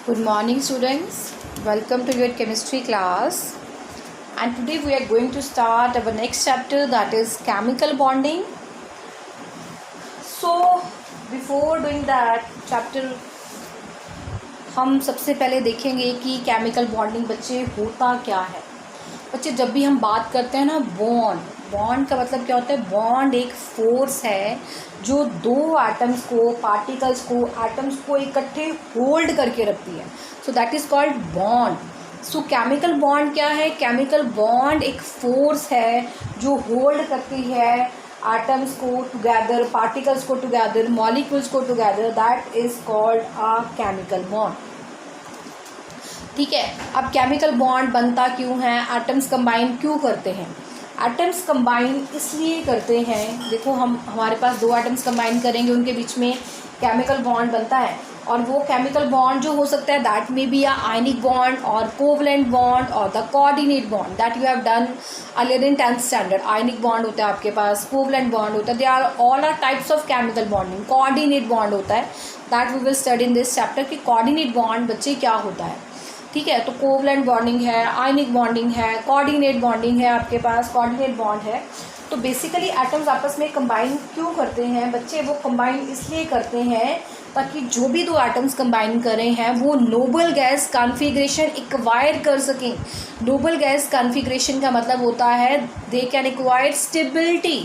Good morning, students. Welcome to your chemistry class. And today we are going to start our next chapter, that is chemical bonding. So, before doing that chapter, हम सबसे पहले देखेंगे कि chemical bonding बच्चे होता क्या है। बच्चे जब भी हम बात करते हैं ना बॉन्ड का मतलब क्या होता है। बॉन्ड एक फोर्स है जो दो एटम्स को पार्टिकल्स को एटम्स को इकट्ठे होल्ड करके रखती है। So that is called bond. So chemical bond क्या है। केमिकल बॉन्ड एक फोर्स है जो होल्ड करती है एटम्स को टुगेदर, पार्टिकल्स को टुगेदर, मॉलिक्यूल्स को together. That is called a chemical bond. ठीक है। अब केमिकल बॉन्ड बनता क्यों है, एटम्स कंबाइन क्यों करते हैं। एटम्स कंबाइन इसलिए करते हैं, देखो हमारे पास दो एटम्स कंबाइन करेंगे, उनके बीच में केमिकल बॉन्ड बनता है। और वो केमिकल बॉन्ड जो हो सकता है that may be a ionic bond और कोवलेंट बॉन्ड और the coordinate bond that you have done earlier in 10th standard. Ionic bond होता है आपके पास, कोवलेंट बॉन्ड होता है। They are all are types of chemical bonding. Coordinate bond होता है that we will study in this chapter कि coordinate bond बच्चे क्या होता है। ठीक है। तो कोवलेंट बॉन्डिंग है, आयनिक बॉन्डिंग है, कोऑर्डिनेट बॉन्डिंग है, आपके पास कोऑर्डिनेट बॉन्ड है। तो बेसिकली एटम्स आपस में कंबाइन क्यों करते हैं बच्चे, वो कंबाइन इसलिए करते हैं ताकि जो भी दो एटम्स कंबाइन करें हैं वो नोबल गैस कॉन्फ़िगरेशन एक्वायर कर सकें। नोबल गैस कॉन्फ़िगरेशन का मतलब होता है they can acquire stability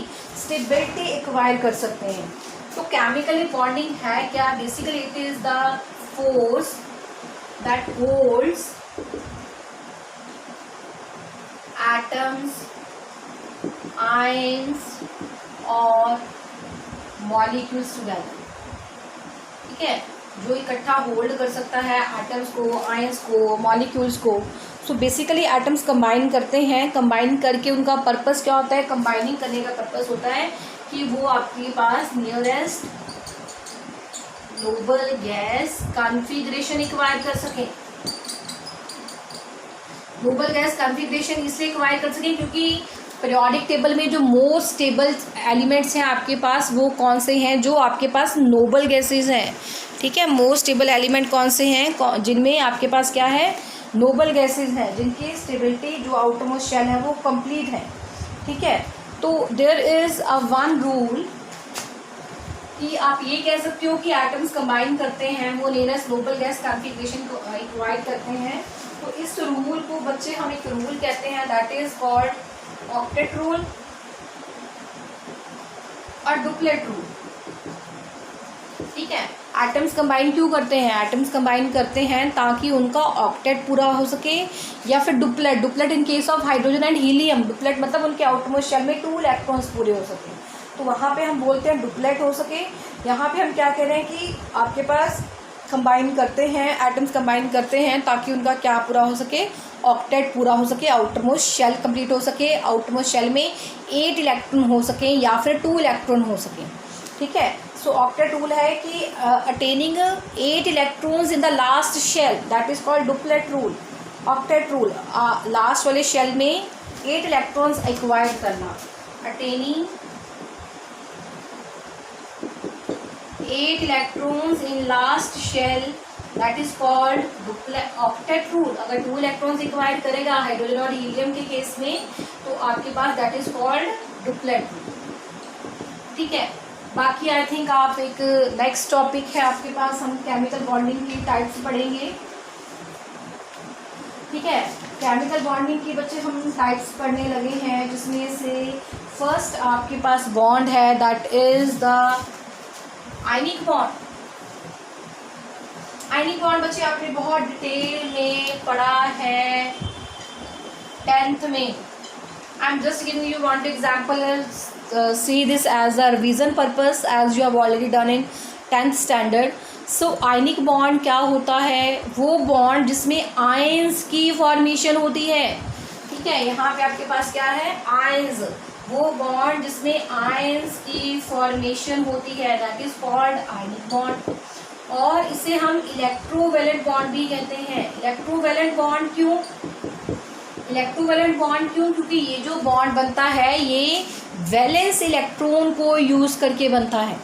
acquire कर सकते हैं। तो केमिकल बॉन्डिंग है क्या, basically it is the force that holds atoms, ions और molecules together। ठीक है। जो इकट्ठा होल्ड कर सकता है एटम्स को, आयंस को, मॉलिक्यूल्स को। सो बेसिकली एटम्स कंबाइन करते हैं। कंबाइन करके उनका पर्पस क्या होता है, कंबाइनिंग करने का पर्पस होता है कि वो आपके पास nearest noble gas configuration acquire कर सकें। नोबल गैस कॉन्फ़िगरेशन इसलिए एक्वायर कर सकें क्योंकि पीरियोडिक टेबल में जो मोस्ट स्टेबल एलिमेंट्स हैं आपके पास वो कौन से हैं, जो आपके पास नोबल गैसेस हैं। ठीक है। मोस्ट स्टेबल एलिमेंट कौन से हैं, जिनमें आपके पास क्या है, नोबल गैसेस हैं, जिनकी स्टेबिलिटी जो आउटरमोस्ट शेल है वो कंप्लीट है। ठीक है। तो there is a one rule कि आप ये कह सकते हो कि एटम्स कंबाइन करते हैं वो नियरेस्ट नोबल गैस कॉन्फ़िगरेशन को एक्वायर करते हैं। तो इस रूल को बच्चे हम एक रूल कहते हैं that is called octet rule और डुप्लेट रूल। ठीक है। एटम्स कंबाइन क्यों करते हैं, एटम्स कंबाइन करते हैं ताकि उनका ऑक्टेट पूरा हो सके, या फिर duplet in case of hydrogen and helium. Duplet मतलब उनके आउटरमोस्ट शेल में 2 इलेक्ट्रॉन्स पूरे हो सके, तो वहाँ पे हम बोलते हैं डुप्लेट हो सके। यहाँ पे हम क्या कह रहे हैं कि आपके पास कंबाइन करते हैं, एटम्स कंबाइन करते हैं ताकि उनका क्या पूरा हो सके, ऑक्टेट पूरा हो सके, आउटरमोस्ट शेल कंप्लीट हो सके, आउटरमोस्ट शेल में 8 इलेक्ट्रॉन हो सके या फिर 2 इलेक्ट्रॉन हो सके। ठीक है। सो ऑक्टेट रूल है कि attaining 8 electrons in the last shell that is called duplet rule. Octet rule last वाले शेल में 8 इलेक्ट्रॉन्स एक्वायर करना, attaining 8 electrons in last shell that is called octet rule। अगर 2 इलेक्ट्रॉन्स एक्वायर करेगा hydrogen और helium के case में तो आपके पास that is called duplet rule. ठीक है। बाकी आई थिंक आप एक नेक्स्ट टॉपिक है आपके पास, हम केमिकल बॉन्डिंग की टाइप्स पढ़ेंगे। ठीक है। केमिकल बॉन्डिंग की बच्चे हम टाइप्स पढ़ने लगे हैं, जिसमें से फर्स्ट आपके पास बॉन्ड है that is the ionic bond. Ionic bond बच्चे आपने बहुत डिटेल में पढ़ा है 10th में। I am just giving you one example, see this as a revision purpose as you have already done in 10th standard. So ionic bond क्या होता है, वो बॉन्ड जिसमें आयंस की फॉर्मेशन होती है। ठीक है। यहाँ पे आपके पास क्या है, आयंस, वो बॉन्ड जिसमें आयंस की फॉर्मेशन होती है that is called ionic bond. और इसे हम इलेक्ट्रोवैलेंट बॉन्ड भी कहते हैं। इलेक्ट्रोवैलेंट बॉन्ड क्यों, क्योंकि ये जो बॉन्ड बनता है ये वैलेंस इलेक्ट्रॉन को यूज करके बनता है।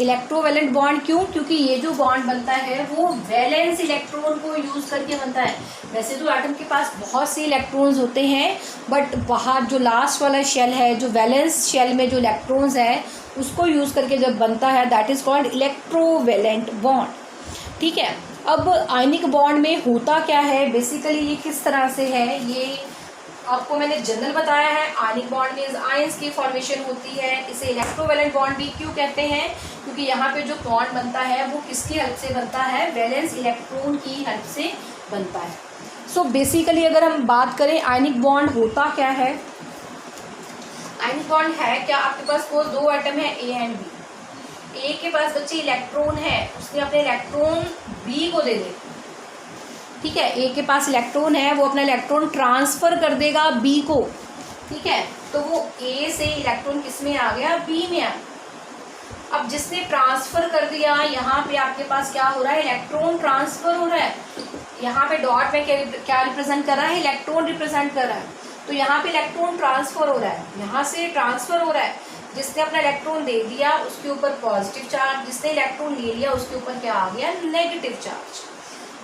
इलेक्ट्रोवैलेंट बॉन्ड क्यों? क्योंकि ये जो बॉन्ड बनता है वो वैलेंस इलेक्ट्रॉन को यूज़ करके बनता है। वैसे तो एटम के पास बहुत से इलेक्ट्रॉन्स होते हैं, बट बाहर जो लास्ट वाला शेल है, जो वैलेंस शेल में जो इलेक्ट्रॉन्स है उसको यूज़ करके जब बनता है, that is called electrovalent bond. ठीक है, अब आयनिक बॉन्ड में होता क्या है, बेसिकली ये किस तरह से है, ये आपको मैंने जनरल बताया है। आयनिक बॉन्ड में आयंस की फॉर्मेशन होती है। इसे इलेक्ट्रोवैलेंट बॉन्ड भी क्यों कहते हैं? क्योंकि यहाँ पे जो बॉन्ड बनता है वो किसकी हेल्प से बनता है? वैलेंस इलेक्ट्रॉन की हेल्प से बनता है। सो बेसिकली अगर हम बात करें आयनिक बॉन्ड होता क्या है, आयनिक बॉन्ड है क्या, आपके पास वो दो एटम है ए एंड बी। ए के पास बच्चे इलेक्ट्रॉन है, उसने अपने इलेक्ट्रॉन बी को दे दे। ठीक है, ए के पास इलेक्ट्रॉन है, वो अपना इलेक्ट्रॉन ट्रांसफर कर देगा बी को। ठीक है, तो वो ए से इलेक्ट्रॉन किस में आ गया? बी में आ। अब जिसने ट्रांसफर कर दिया, यहाँ पे आपके पास क्या हो रहा है? इलेक्ट्रॉन ट्रांसफर हो रहा है। यहाँ पे डॉट में क्या रिप्रेजेंट कर रहा है? इलेक्ट्रॉन रिप्रेजेंट कर रहा है। तो यहाँ पे इलेक्ट्रॉन ट्रांसफर हो रहा है, यहाँ से ट्रांसफर हो रहा है। जिसने अपना इलेक्ट्रॉन दे दिया उसके ऊपर पॉजिटिव चार्ज, जिसने इलेक्ट्रॉन ले लिया उसके ऊपर क्या आ गया? Negative charge.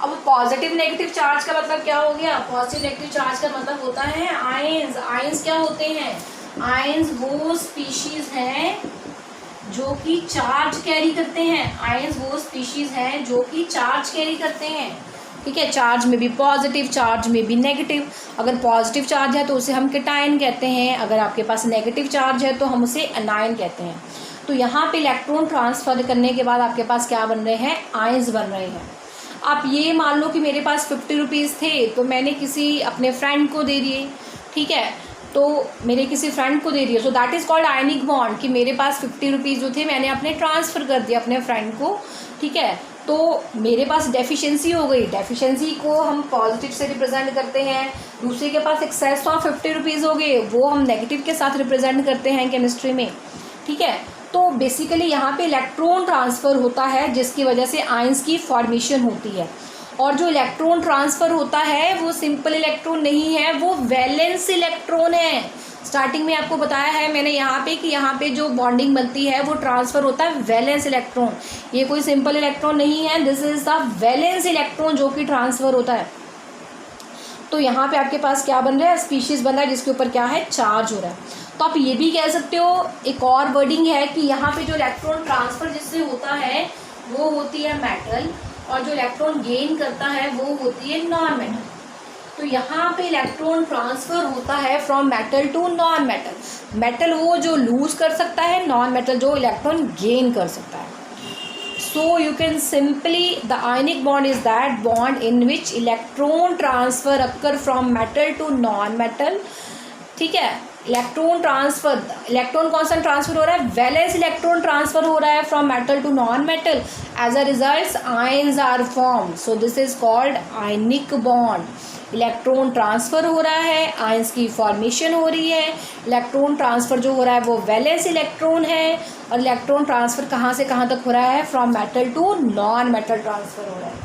अब पॉजिटिव नेगेटिव चार्ज का मतलब क्या हो गया? पॉजिटिव नेगेटिव चार्ज का मतलब होता है आयंस। आयंस क्या होते हैं? आयंस वो स्पीशीज हैं जो कि चार्ज कैरी करते हैं। आयंस वो स्पीशीज हैं जो कि चार्ज कैरी करते हैं। ठीक है, चार्ज में भी पॉजिटिव, चार्ज में भी नेगेटिव। अगर पॉजिटिव चार्ज है तो उसे हम केटायन कहते हैं, अगर आपके पास नेगेटिव चार्ज है तो हम उसे एनायन कहते हैं। तो यहाँ पे इलेक्ट्रॉन ट्रांसफर करने के बाद आपके पास क्या बन रहे हैं? आयंस बन रहे हैं। आप ये मान लो कि मेरे पास 50 रुपीज़ थे, तो मैंने किसी अपने फ्रेंड को दे दिए। ठीक है, तो मेरे किसी फ्रेंड को दे दिया, so that is called ionic bond, कि मेरे पास 50 रुपीज़ जो थे मैंने अपने ट्रांसफ़र कर दिया अपने फ्रेंड को। ठीक है, तो मेरे पास डेफिशिएंसी हो गई। डेफिशिएंसी को हम पॉजिटिव से रिप्रेजेंट करते हैं। दूसरे के पास एक्सेस ऑफ 50 रुपीज़ हो गए, वो हम नेगेटिव के साथ रिप्रेजेंट करते हैं केमिस्ट्री में। ठीक है, तो बेसिकली यहाँ पे इलेक्ट्रॉन ट्रांसफ़र होता है जिसकी वजह से आयंस की फॉर्मेशन होती है। और जो इलेक्ट्रॉन ट्रांसफ़र होता है वो सिंपल इलेक्ट्रॉन नहीं है, वो वैलेंस इलेक्ट्रॉन है। स्टार्टिंग में आपको बताया है मैंने यहाँ पे कि यहाँ पे जो बॉन्डिंग बनती है वो ट्रांसफ़र होता है वैलेंस इलेक्ट्रॉन। ये कोई सिंपल इलेक्ट्रॉन नहीं है, this is the valence electron जो कि ट्रांसफ़र होता है। तो यहाँ पे आपके पास क्या बन रहा है? स्पीशीज़ बन रहा है जिसके ऊपर क्या है? चार्ज हो रहा है। तो आप ये भी कह सकते हो, एक और वर्डिंग है कि यहाँ पे जो इलेक्ट्रॉन ट्रांसफ़र जिससे होता है वो होती है मेटल, और जो इलेक्ट्रॉन गेन करता है वो होती है नॉन मेटल। तो यहाँ पे इलेक्ट्रॉन ट्रांसफ़र होता है from metal to non metal. Metal वो जो लूज कर सकता है, नॉन मेटल जो इलेक्ट्रॉन गेन कर सकता है। So you can simply, the ionic bond is that bond in which electron transfer occur from metal to non-metal. ठीक है, इलेक्ट्रॉन ट्रांसफर, इलेक्ट्रॉन कौन सा ट्रांसफर हो रहा है? वैलेंस इलेक्ट्रॉन ट्रांसफर हो रहा है from metal to non metal. As a result ions are form, so this is called ionic bond. Electron transfer हो रहा है, आयंस की फॉर्मेशन हो रही है। इलेक्ट्रॉन ट्रांसफर जो हो रहा है वो वैलेंस इलेक्ट्रॉन है, और इलेक्ट्रॉन ट्रांसफर कहाँ से कहाँ तक हो रहा है? From metal to non metal transfer हो रहा है।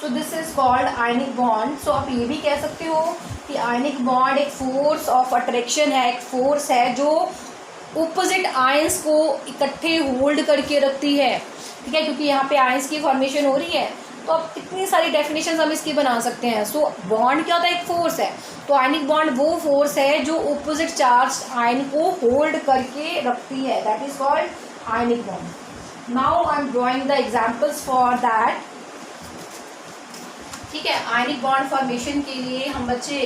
So this is called ionic bond. So आप ये भी कह सकते हो कि आयनिक बॉन्ड एक फोर्स ऑफ अट्रैक्शन है, एक फोर्स है जो ऑपोजिट आयंस को इकट्ठे होल्ड करके रखती है। ठीक है, क्योंकि यहाँ पे आयंस की फॉर्मेशन हो रही है। तो अब कितनी सारी डेफिनेशन हम इसकी बना सकते हैं। सो बॉन्ड क्या होता है? एक फोर्स है। तो आयनिक बॉन्ड वो फोर्स है जो ऑपोजिट चार्ज आयन को होल्ड करके रखती है, that is called ionic bond. Now I am drawing the examples for that. ठीक है, आयनिक बॉन्ड फॉर्मेशन के लिए हम बच्चे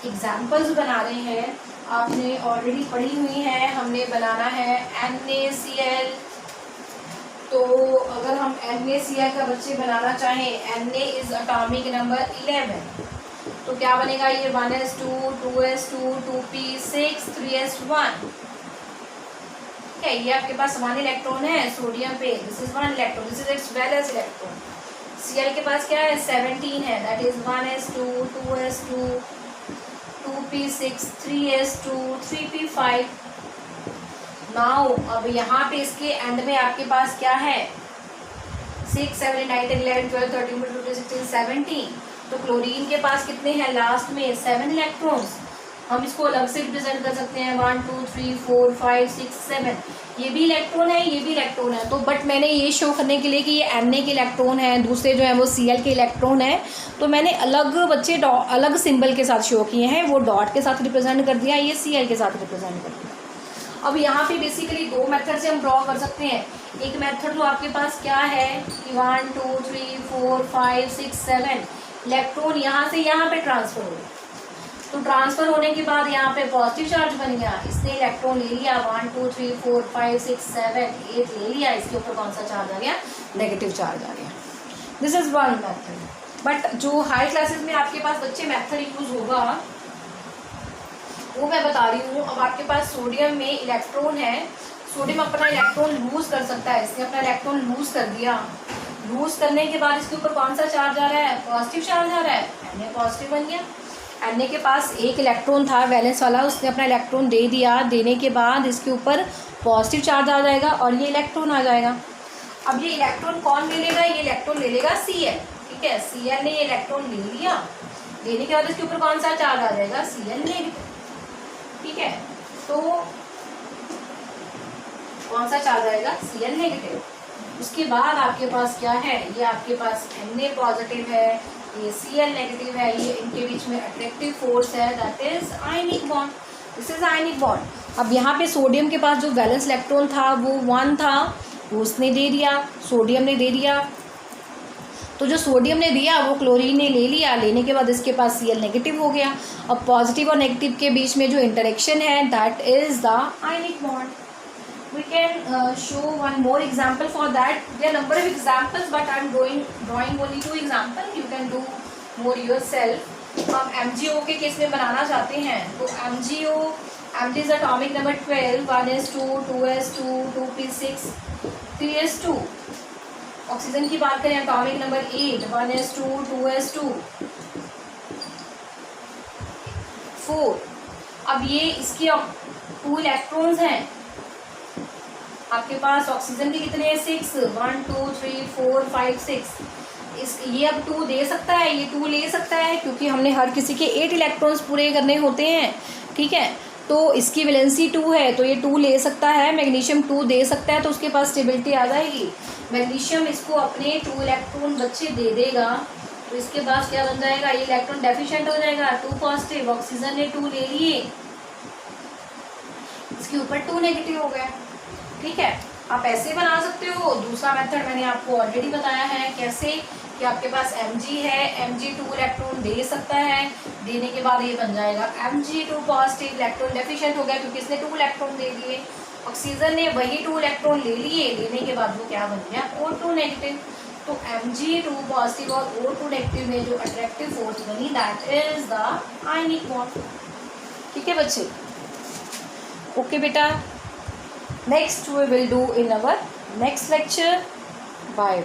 एग्जाम्पल्स बना रहे हैं। आपने ऑलरेडी पढ़ी हुई है, हमने बनाना है NaCl। तो अगर हम NaCl का बच्चे बनाना चाहें, Na इज एटॉमिक नंबर 11, तो क्या बनेगा? ये 1s2 2s2 2p6 3s1। ठीक है, ये आपके पास 1 इलेक्ट्रॉन है सोडियम पे, this is 1 electron, this is it's valence electron. Cl के पास क्या है? 17 है, that is 1s2 2s2 2p6 3s2 3p5। Now अब यहाँ पे इसके एंड में आपके पास क्या है? 6 7 8 11 12 13 14 15 16 17। तो क्लोरीन के पास कितने हैं लास्ट में? 7 इलेक्ट्रॉन्स। हम इसको अलग से रिप्रेजेंट कर सकते हैं 1 2 3 4 5 6 7, ये भी इलेक्ट्रॉन है, ये भी इलेक्ट्रॉन है। तो बट मैंने ये शो करने के लिए कि ये Na के इलेक्ट्रॉन है, दूसरे जो है वो Cl के इलेक्ट्रॉन है, तो मैंने अलग बच्चे अलग सिंबल के साथ शो किए हैं। वो डॉट के साथ रिप्रेजेंट कर दिया, ये Cl के साथ रिप्रेजेंट कर दिया। अब यहाँ पे बेसिकली दो मेथड से हम ड्रॉ कर सकते हैं। एक मेथड तो आपके पास क्या है कि 1 2 3 4 5 6 7 इलेक्ट्रॉन यहाँ से यहाँ पे ट्रांसफर हो गए। तो ट्रांसफर होने के बाद यहाँ पे पॉजिटिव चार्ज बन गया, इसने इलेक्ट्रॉन ले लिया 1 2 3 4 5 6 7 8 ले लिया, इसके ऊपर कौन सा चार्ज आ गया, नेगेटिव चार्ज आ गया। This is one method. But जो हाई क्लासेस में आपके पास बच्चे मेथड यूज होगा वो मैं बता रही हूँ। अब आपके पास सोडियम में इलेक्ट्रॉन है, सोडियम अपना इलेक्ट्रॉन लूज कर सकता है, इसने अपना इलेक्ट्रॉन लूज कर दिया। लूज करने के बाद इसके ऊपर कौन सा चार्ज आ रहा है, पॉजिटिव चार्ज आ रहा है, Na पॉजिटिव बन गया। Na के पास एक इलेक्ट्रॉन था वैलेंस वाला, उसने अपना इलेक्ट्रॉन दे दिया, देने के बाद इसके ऊपर पॉजिटिव चार्ज आ जाएगा और ये इलेक्ट्रॉन आ जाएगा। अब ये इलेक्ट्रॉन कौन ले लेगा, ये इलेक्ट्रॉन ले लेगा Cl, ठीक है। Cl ने ये इलेक्ट्रॉन ले लिया, लेने के बाद इसके ऊपर कौन सा चार्ज आ जाएगा, Cl नेगेटिव, ठीक है। तो कौन सा चार्ज आएगा, Cl नेगेटिव। उसके बाद आपके पास क्या है, ये आपके पास Na पॉजिटिव है, ये Cl नेगेटिव है, ये इनके बीच में अट्रैक्टिव फोर्स है, that is ionic bond. This is ionic bond. अब यहाँ पे सोडियम के पास जो वैलेंस इलेक्ट्रॉन था वो 1 था, वो उसने दे दिया, सोडियम ने दे दिया। तो जो सोडियम ने दिया वो क्लोरीन ने ले लिया, लेने के बाद इसके पास Cl नेगेटिव हो गया। अब पॉजिटिव और नेगेटिव के बीच में जो इंटरेक्शन है that is the ionic bond. We can show one more example for that. There are number of examples, but I am drawing only 2 examples. You can do more yourself. हम MgO के case में बनाना चाहते हैं, तो Mg is atomic number 12, 1s2, 2s2, 2p6, 3s2. Oxygen की बात करें atomic number 8, 1s2, 2s2, 4। अब ये इसके 2 इलेक्ट्रॉन्स हैं आपके पास, ऑक्सीजन के कितने हैं 6, 1 2 3 4 5 6। ये अब 2 दे सकता है, ये 2 ले सकता है, क्योंकि हमने हर किसी के 8 इलेक्ट्रॉन्स पूरे करने होते हैं, ठीक है। तो इसकी वैलेंसी 2 है, तो ये 2 ले सकता है। मैग्नीशियम 2 दे सकता है, तो उसके पास स्टेबिलिटी आ जाएगी। मैग्नीशियम इसको अपने 2 इलेक्ट्रॉन बच्चे दे देगा, तो इसके पास क्या बन जाएगा, ये इलेक्ट्रॉन डेफिशिएंट हो जाएगा, 2 पॉजिटिव। ऑक्सीजन ने 2 ले लिए, इसके ऊपर 2 नेगेटिव हो गया, ठीक है। आप ऐसे बना सकते हो। दूसरा मेथड मैंने आपको ऑलरेडी बताया है कैसे, कि आपके पास Mg है, Mg 2 इलेक्ट्रॉन दे सकता है, देने के बाद ये बन जाएगा Mg2 पॉजिटिव, इलेक्ट्रॉन डेफिशिएंट हो गया क्योंकि इसने 2 इलेक्ट्रॉन दे दिए। ऑक्सीजन ने वही 2 इलेक्ट्रॉन ले लिए, लेने के बाद वो क्या बन गया, O2 नेगेटिव। तो Mg2 पॉजिटिव और O2 नेगेटिव में जो अट्रैक्टिव फोर्स बनी that is the ionic bond, ठीक है बच्चे। ओके बेटा, next we will do in our next lecture. Bye.